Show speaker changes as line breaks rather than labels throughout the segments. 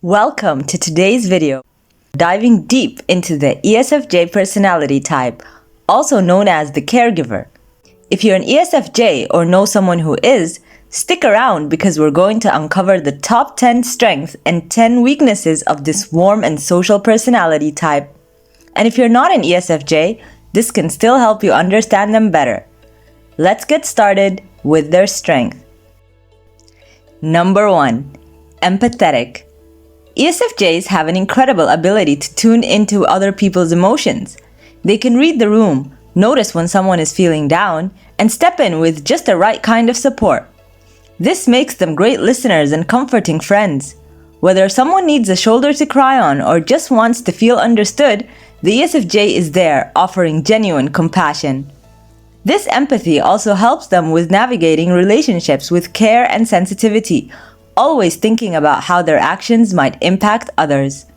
Welcome to today's video, diving deep into the ESFJ personality type, also known as the caregiver. If you're an ESFJ or know someone who is, stick around because we're going to uncover the top 10 strengths and 10 weaknesses of this warm and social personality type. And if you're not an ESFJ, this can still help you understand them better. Let's get started with their strength. Number 1. Empathetic. ESFJs have an incredible ability to tune into other people's emotions. They can read the room, notice when someone is feeling down, and step in with just the right kind of support. This makes them great listeners and comforting friends. Whether someone needs a shoulder to cry on or just wants to feel understood, the ESFJ is there, offering genuine compassion. This empathy also helps them with navigating relationships with care and sensitivity, always thinking about how their actions might impact others.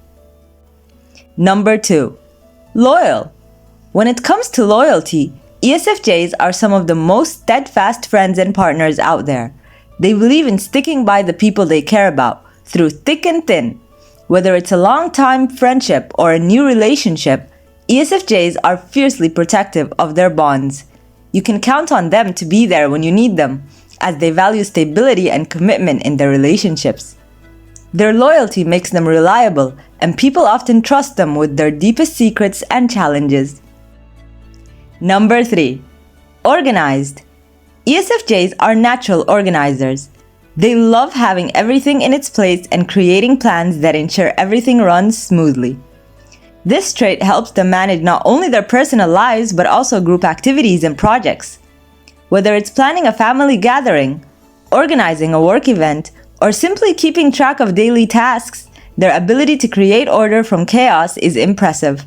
Number 2. Loyal. When it comes to loyalty, ESFJs are some of the most steadfast friends and partners out there. They believe in sticking by the people they care about, through thick and thin. Whether it's a long-time friendship or a new relationship, ESFJs are fiercely protective of their bonds. You can count on them to be there when you need them, as they value stability and commitment in their relationships. Their loyalty makes them reliable, and people often trust them with their deepest secrets and challenges. Number 3. Organized. ESFJs are natural organizers. They love having everything in its place and creating plans that ensure everything runs smoothly. This trait helps them manage not only their personal lives but also group activities and projects. Whether it's planning a family gathering, organizing a work event, or simply keeping track of daily tasks, their ability to create order from chaos is impressive.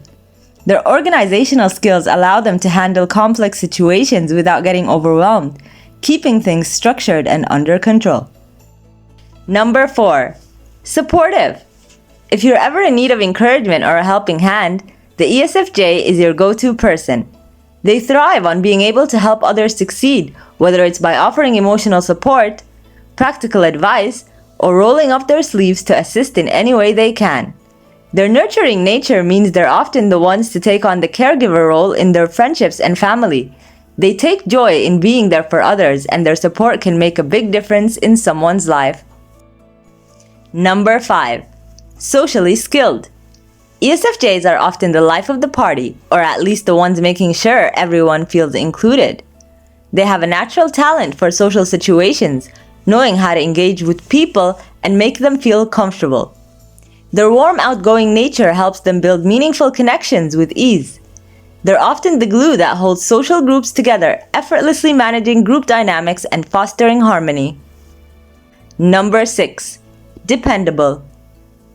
Their organizational skills allow them to handle complex situations without getting overwhelmed, keeping things structured and under control. Number 4. Supportive. If you're ever in need of encouragement or a helping hand, the ESFJ is your go-to person. They thrive on being able to help others succeed, whether it's by offering emotional support, practical advice, or rolling up their sleeves to assist in any way they can. Their nurturing nature means they're often the ones to take on the caregiver role in their friendships and family. They take joy in being there for others, and their support can make a big difference in someone's life. Number 5. Socially skilled. ESFJs are often the life of the party, or at least the ones making sure everyone feels included. They have a natural talent for social situations, knowing how to engage with people and make them feel comfortable. Their warm, outgoing nature helps them build meaningful connections with ease. They're often the glue that holds social groups together, effortlessly managing group dynamics and fostering harmony. Number 6. Dependable.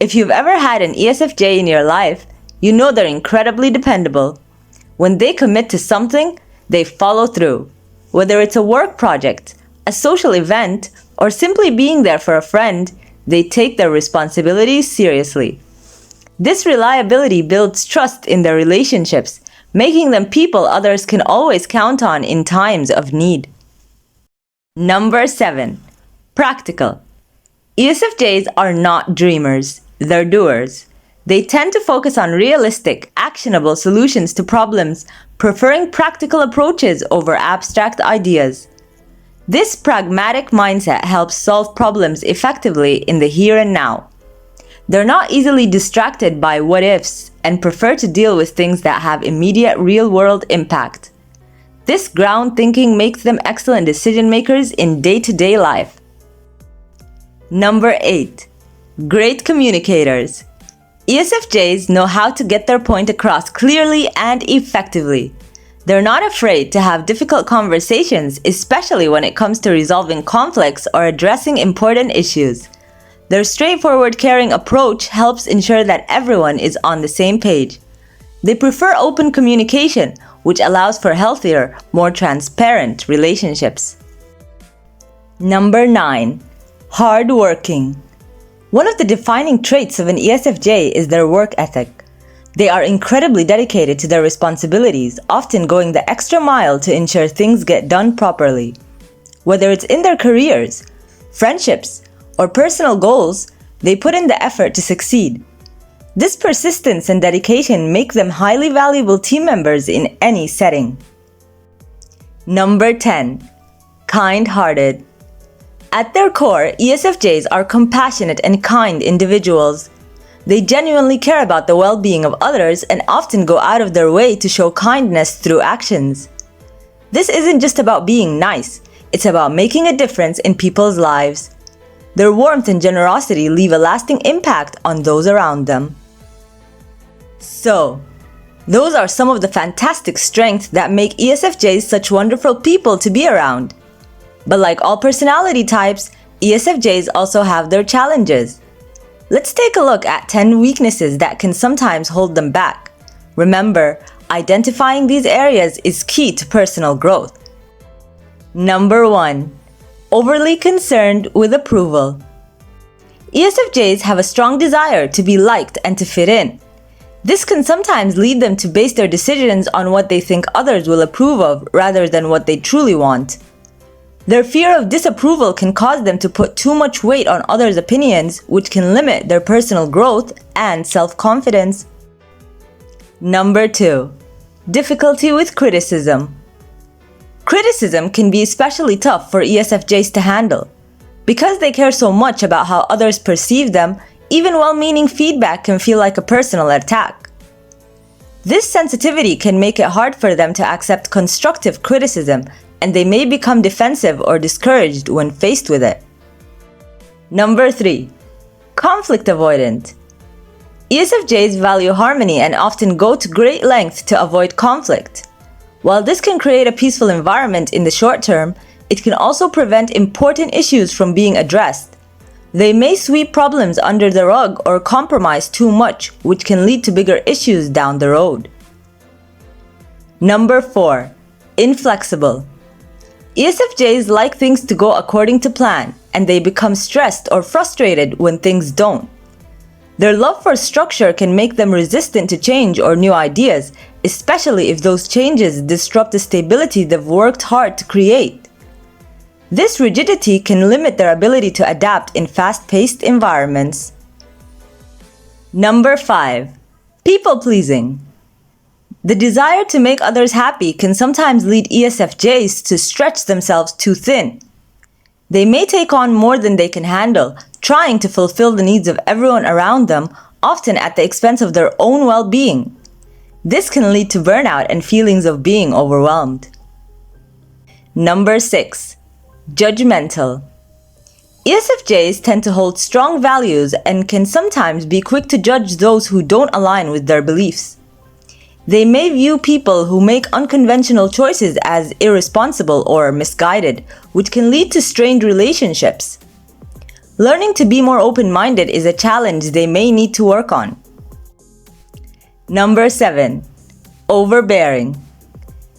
If you've ever had an ESFJ in your life, you know they're incredibly dependable. When they commit to something, they follow through. Whether it's a work project, a social event, or simply being there for a friend, they take their responsibilities seriously. This reliability builds trust in their relationships, making them people others can always count on in times of need. Number 7. Practical. ESFJs are not dreamers. They're doers. They tend to focus on realistic, actionable solutions to problems, preferring practical approaches over abstract ideas. This pragmatic mindset helps solve problems effectively in the here and now. They're not easily distracted by what-ifs and prefer to deal with things that have immediate real-world impact. This ground thinking makes them excellent decision makers in day-to-day life. Number 8. Great communicators. ESFJs know how to get their point across clearly and effectively. They're not afraid to have difficult conversations, especially when it comes to resolving conflicts or addressing important issues. Their straightforward, caring approach helps ensure that everyone is on the same page. They prefer open communication, which allows for healthier, more transparent relationships. Number 9. Hardworking. One of the defining traits of an ESFJ is their work ethic. They are incredibly dedicated to their responsibilities, often going the extra mile to ensure things get done properly. Whether it's in their careers, friendships, or personal goals, They put in the effort to succeed. This persistence and dedication make them highly valuable team members in any setting. Number 10. Kind-hearted. At their core, ESFJs are compassionate and kind individuals. They genuinely care about the well-being of others and often go out of their way to show kindness through actions. This isn't just about being nice, it's about making a difference in people's lives. Their warmth and generosity leave a lasting impact on those around them. So, those are some of the fantastic strengths that make ESFJs such wonderful people to be around. But like all personality types, ESFJs also have their challenges. Let's take a look at 10 weaknesses that can sometimes hold them back. Remember, identifying these areas is key to personal growth. Number 1. Overly concerned with approval. ESFJs have a strong desire to be liked and to fit in. This can sometimes lead them to base their decisions on what they think others will approve of rather than what they truly want. Their fear of disapproval can cause them to put too much weight on others' opinions, which can limit their personal growth and self-confidence. Number 2. Difficulty with criticism. Criticism can be especially tough for ESFJs to handle. Because they care so much about how others perceive them, even well-meaning feedback can feel like a personal attack. This sensitivity can make it hard for them to accept constructive criticism, and they may become defensive or discouraged when faced with it. Number 3. Conflict avoidant. ESFJs value harmony and often go to great lengths to avoid conflict. While this can create a peaceful environment in the short term, it can also prevent important issues from being addressed. They may sweep problems under the rug or compromise too much, which can lead to bigger issues down the road. Number 4. Inflexible. ESFJs like things to go according to plan, and they become stressed or frustrated when things don't. Their love for structure can make them resistant to change or new ideas, especially if those changes disrupt the stability they've worked hard to create. This rigidity can limit their ability to adapt in fast-paced environments. Number 5. People-pleasing. The desire to make others happy can sometimes lead ESFJs to stretch themselves too thin. They may take on more than they can handle, trying to fulfill the needs of everyone around them, often at the expense of their own well-being. This can lead to burnout and feelings of being overwhelmed. Number 6. Judgmental. ESFJs tend to hold strong values and can sometimes be quick to judge those who don't align with their beliefs. They may view people who make unconventional choices as irresponsible or misguided, which can lead to strained relationships. Learning to be more open-minded is a challenge they may need to work on. Number 7. Overbearing.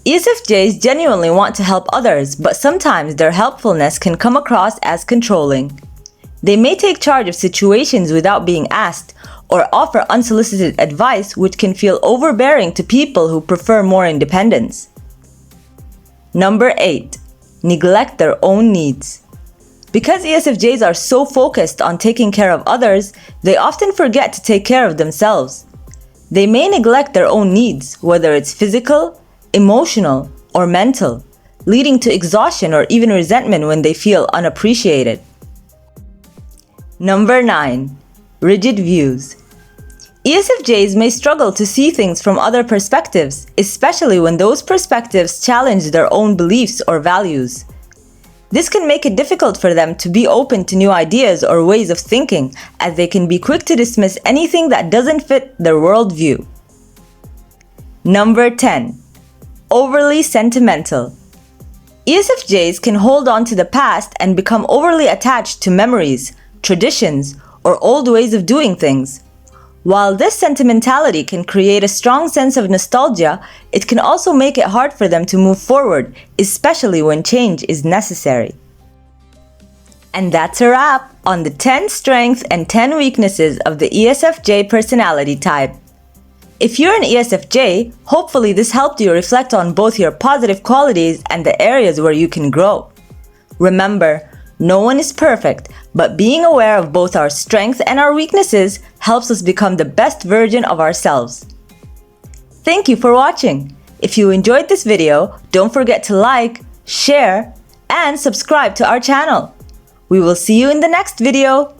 ESFJs genuinely want to help others, but sometimes their helpfulness can come across as controlling. They may take charge of situations without being asked, or offer unsolicited advice, which can feel overbearing to people who prefer more independence. Number 8. Neglect their own needs. Because ESFJs are so focused on taking care of others, they often forget to take care of themselves. They may neglect their own needs, whether it's physical, emotional, or mental, leading to exhaustion or even resentment when they feel unappreciated. Number 9. Rigid views. ESFJs may struggle to see things from other perspectives, especially when those perspectives challenge their own beliefs or values. This can make it difficult for them to be open to new ideas or ways of thinking, as they can be quick to dismiss anything that doesn't fit their worldview. Number 10. Overly sentimental. ESFJs can hold on to the past and become overly attached to memories, traditions, or old ways of doing things. While this sentimentality can create a strong sense of nostalgia, it can also make it hard for them to move forward, especially when change is necessary. And that's a wrap on the 10 strengths and 10 weaknesses of the ESFJ personality type. If you're an ESFJ, hopefully this helped you reflect on both your positive qualities and the areas where you can grow. Remember, No one is perfect, but being aware of both our strengths and our weaknesses helps us become the best version of ourselves. Thank you for watching. If you enjoyed this video, don't forget to like, share, and subscribe to our channel. We will see you in the next video.